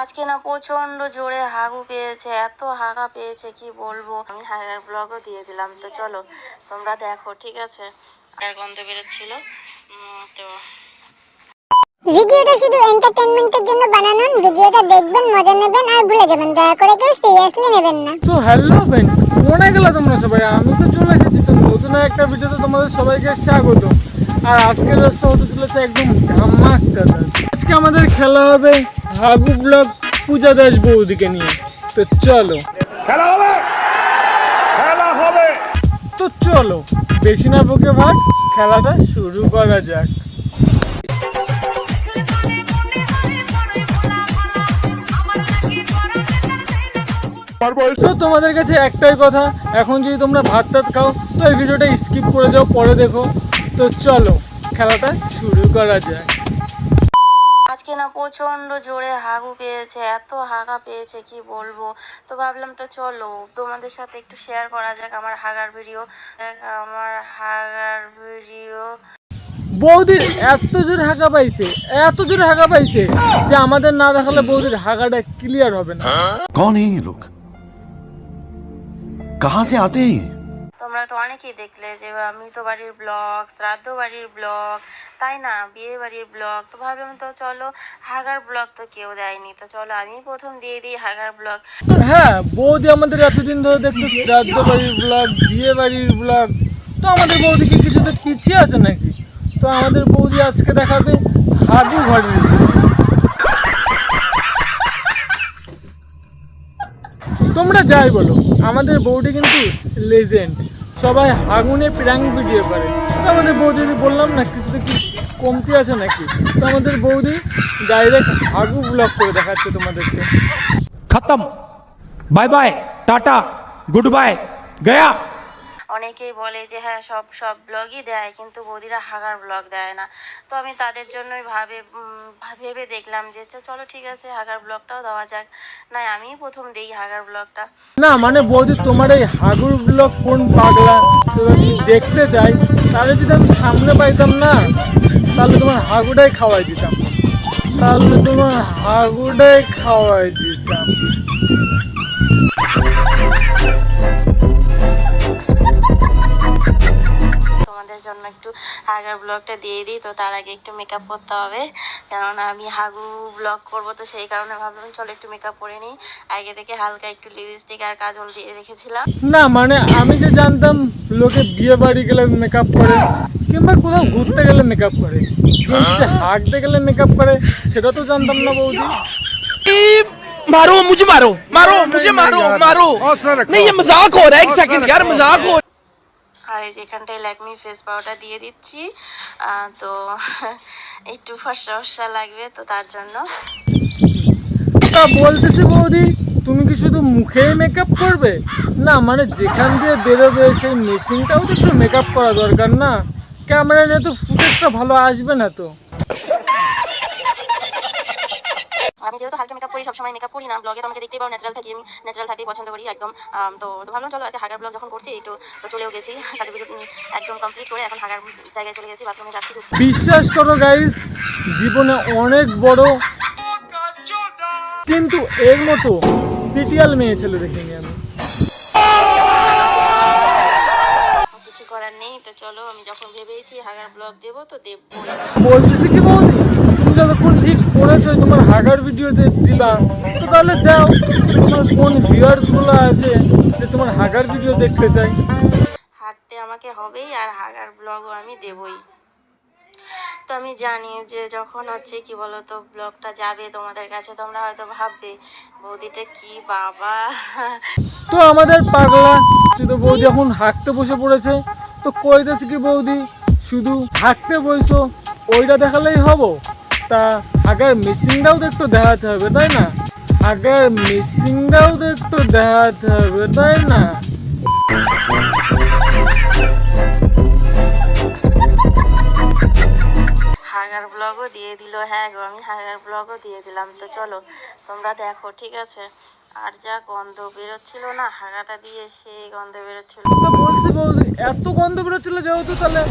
আজকে না প্রচন্ড জোরে হাগু পেয়েছে, এত হাগা পেয়েছে কি বলবো। আমি হাগার ব্লগও দিয়ে দিলাম, তো চলো তোমরা দেখো, ঠিক আছে। আর গন্ধ বেরোচ্ছিল তো। ভিডিওটা শুধু এন্টারটেইনমেন্টের জন্য বানানো, ভিডিওটা দেখবেন, মজা নেবেন আর ভুলে যাবেন। দয়া করে কেউ সিরিয়াসলি নেবেন না। তো হ্যালো ফ্রেন্ডস, কোনে গেলা তোমরা সবাই? আমি তো চলে এসেছি তো নতুন একটা ভিডিওতে তোমাদের সবাইকে স্বাগত। আর আজকের রাস্তা হতে চলেছে একদম ধামাকাদার। আজকে আমাদের খেলা হবে হাগু ব্লগ পূজা দাস বৌদিকে নিয়ে। তো চলো খেলা হবে, খেলা হবে। তো চলো বেশি না বকে ভাগ, খেলাটা শুরু করা যাক। তো তোমাদের কাছে একটাই কথা, এখন যদি তোমরা ভাত টাত খাও তো এই ভিডিওটা স্কিপ করে যাও, পরে দেখো। তো চলো খেলাটা শুরু করা যায়। আজকে না প্রচন্ড জোরে হাগু পেয়েছে, এত হাগা পেয়েছে কি বলবো। তো ভাবলাম তো চলো তোমাদের সাথে একটু শেয়ার করা যাক আমার হাগার ভিডিও। বৌদির এত জোরে হাগা পাইছে, এত জোরে হাগা পাইছে যে আমাদের না দেখালে বৌদির হাগাটা ক্লিয়ার হবে না। कौन है ये लोग, कहाँ से आते हैं? তোমরা তো অনেকেই দেখলে যে আমি তো বাড়ির ব্লগ, শ্রাদ্ধ বাড়ির ব্লগ, তাই না, বিয়ে বাড়ির ব্লগ। তো ভাবলাম তো চলো হাগার ব্লগ তো কেউ দেয়নি, তো চলো আমি প্রথম দিয়ে দিই হাগার ব্লগ। হ্যাঁ, বৌদি আমাদের এতদিন ধরে দেখছো শ্রাদ্ধ বাড়ির ব্লগ, বিয়ে বাড়ির ব্লগ। তো আমাদের বৌদি কি কিছুতে পিছিয়ে আছে নাকি? তো আমাদের বৌদি আজকে দেখাবে হাগু ঘরের। তোমরা যাই বলো, আমাদের বৌদি কিন্তু লেজেন্ড। সবাই হাগুনে প্র্যাঙ্ক ভিডিও করে। তো আমাদের বৌদি বললাম না কিছুতে কি কমতি আছে নাকি? তো আমাদের বৌদি ডাইরেক্ট হাগু ব্লগ করে দেখাচ্ছে তোমাদেরকে। खत्म, bye bye, tata, good bye, गया। অনেকেই বলে যে হ্যাঁ সব ব্লগই দেয়, কিন্তু বৌদিরা হাগার ব্লগ দেয় না। তো আমি তাদের জন্যই ভেবে দেখলাম যে চলো ঠিক আছে হাগার ব্লগটাও দেওয়া যাক। না আমি প্রথম দেই হাগার ব্লগটা। না মানে বৌদি, তোমার এই হাগুর ব্লগ কোন পাগলা যদি দেখতে চাই, তাহলে যদি আমি সামনে পাইতাম না, তাহলে তোমার হাগুটাই খাওয়াই দিতাম। তোমাদের জন্য একটু হাগার ব্লগটা দিয়ে দিই। তো তার আগে একটু মেকআপ করতে হবে, কেননা আমি হাগু ব্লগ করব, তো সেই কারণে ভাবলাম চলো একটু মেকআপ করে নিই। আগে থেকে হালকা একটু লিপস্টিক আর কাজল দিয়ে রেখেছিলাম। না মানে আমি যে জানতাম লোকে বিয়ে বাড়ি গেলে মেকআপ করে, কিংবা কোথাও ঘুরতে গেলে মেকআপ করে, কিন্তু হাঁটতে গেলে মেকআপ করে সেটা তো জানতাম না বৌদি। मारो मुझे, मारो मारो मुझे, मारो मारो। नहीं ये मजाक हो रहा है, एक सेकंड यार, मजाक हो। আর এই যে এখানটায় ল্যাকমি ফেস পাউডার দিয়ে দিচ্ছি। তো একটু ফর্সা লাগবে, তো তার জন্য। তা বলতেছি বৌদি, তুমি কি শুধু মুখে মেকআপ করবে? না মানে যেখান দিয়ে বেরোবে সেই মেশিনটাও তো একটু মেকআপ করা দরকার না? ক্যামেরা নিয়ে তো ফুটেজটা ভালো আসবে না তো। আমি যেহেতু হালকা মেকআপ করি, সবসময় মেকআপ করি না, ব্লগে তোমাকে দেখতেই পাও ন্যাচারাল থাকি, আমি ন্যাচারাল থাকতেই পছন্দ করি একদম। তো ভাবলাম চলো আজকে হাগার ব্লগ যখন করছি একটু, তো চলেও গেছি সাজুগুজু একদম কমপ্লিট করে, এখন হাগার জায়গায় চলে গেছি, বাথরুমে যাচ্ছি। বিশ্বাস করো গাইস, জীবনে অনেক বড় কিন্তু এর মতো সিটিয়াল মেয়ে ছেলে দেখিনি আমি। কিছু করার নেই, তো চলো আমি যখন ভেবেছি হাগার ব্লগ দেবো তো দেবো। বলতেছি কি বৌদি, তুমি যতক্ষণ ঠিক করেছো তোমার হাগার ভিডিও দিবা, তো তাহলে দাও। তোমার কোন ভিউয়ার্স গুলো আছে যে তোমার হাগার ভিডিও দেখতে চাই? হাঁটতে আমাকে হবেই, আর হাগার ব্লগও আমি দেবই। তো আমি জানি যে যখন হচ্ছে কি বলতো ব্লগটা যাবে তোমাদের কাছে, তোমরা হয়তো ভাববে বৌদিটা কি বাবা। তো আমাদের পাগলা শুধু বৌদি এখন হাঁটতে বসে পড়েছে। তো কইতেছি কি বৌদি, শুধু হাঁটতে বসো ওইটা দেখালেই হবো? তা হাগার মেশিনটাও তো একটু দেখাতে হবে, তাই না? হাগার মেশিনটাও তো একটু দেখাতে হবে, তাই না? হাগার ব্লগও দিয়ে দিল। হ্যাঁ গো, আমি হাগার ব্লগও দিয়ে দিলাম। তো চলো তোমরা দেখো, ঠিক আছে। আর যা গন্ধ বেরোচ্ছিল না হাগাটা দিয়ে, সেই গন্ধ বেরোচ্ছিল। তো বলছি বৌদি, এত গন্ধ বেরোচ্ছিল যেহেতু, তাহলে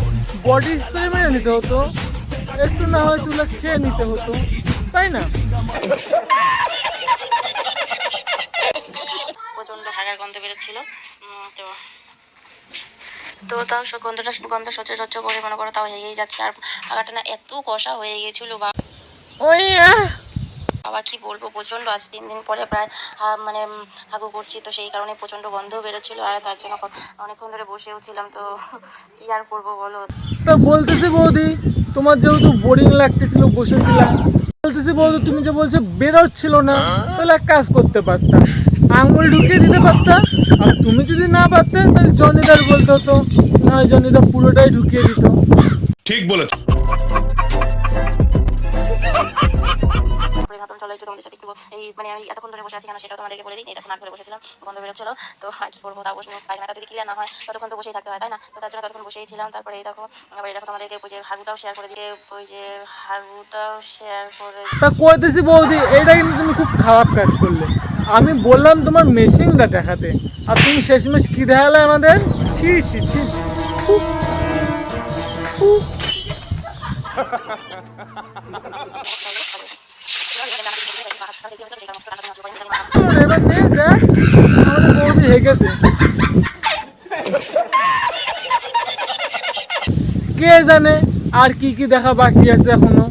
বডি স্প্রে মেরে নিতে হতো, একটু না হয় তুলে খেয়ে নিতে হতো, তাই না? গন্ধ বেরোচ্ছিল। তো তো তাও গন্ধ সহ্য করে মনে করো তাও হেগেই যাচ্ছে। আর হাগাটা না এত কষা হয়ে গিয়েছিলো বাবা কি বলবো, প্রচণ্ড আজ 3 দিন পরে প্রায় মানে হাগু করছি, তো সেই কারণে প্রচণ্ড গন্ধও বেরোচ্ছিলো। আর তার জন্য অনেকক্ষণ ধরে বসেও ছিলাম, তো কি আর করবো বলো। তা বলতেছি বৌদি, তোমার যেহেতু বোরিং লাগতেছিল বসেছিলাম, বলতেছি বৌদি তুমি যে বলছো বেরোচ্ছিল না, তাহলে এক কাজ করতে পারতা, আঙুল ঢুকিয়ে দিতে পারতা। আর তুমি যদি না পারতে তাহলে জনিদার বলতে হতো, না জনিদা পুরোটাই ঢুকিয়ে দিত। ঠিক বলেছো। ভাবলাম চলো একটু তোমাদের সাথে একটু এই মানে আমি এতক্ষণ ধরে বসে আছি কেন সেটাও তোমাদেরকে বলে দিই। এই দেখো নাক ধরে বসেছিলাম, গন্ধ বেরোচ্ছিল, তো আর কি করবো, তাও বসে পায়খানাটা যদি ক্লিয়ার না হয় ততক্ষণ তো বসেই থাকতে হয়, তাই না? তো তার জন্য ততক্ষণ বসেই ছিলাম। তারপরে এই দেখো আবার এই দেখো তোমাদেরকে ওই যে হাগুটাও শেয়ার করে দিয়ে তা কইতেছি বৌদি, এইটা কিন্তু তুমি খুব খারাপ কাজ করলে। আমি বললাম তোমার মেশিনটা দেখাতে, আর তুমি শেষমেশ কি দেখালে আমাদের? ছি ছি ছি। এবার নে দেখ, আমাদের বৌদি হেগেছে। কে জানে আর কি কি দেখা বাকি আছে এখনো।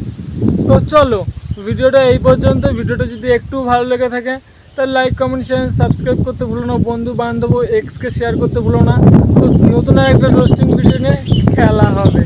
তো চলো ভিডিওটা এই পর্যন্ত। ভিডিওটা যদি একটু ভালো লেগে থাকে তাহলে লাইক কমেন্ট শেয়ার সাবস্ক্রাইব করতে ভুলো না, বন্ধু বান্ধব এক্সকে শেয়ার করতে ভুলো না। তো নতুন একটা রোস্টিং ভিডিও নিয়ে খেলা হবে।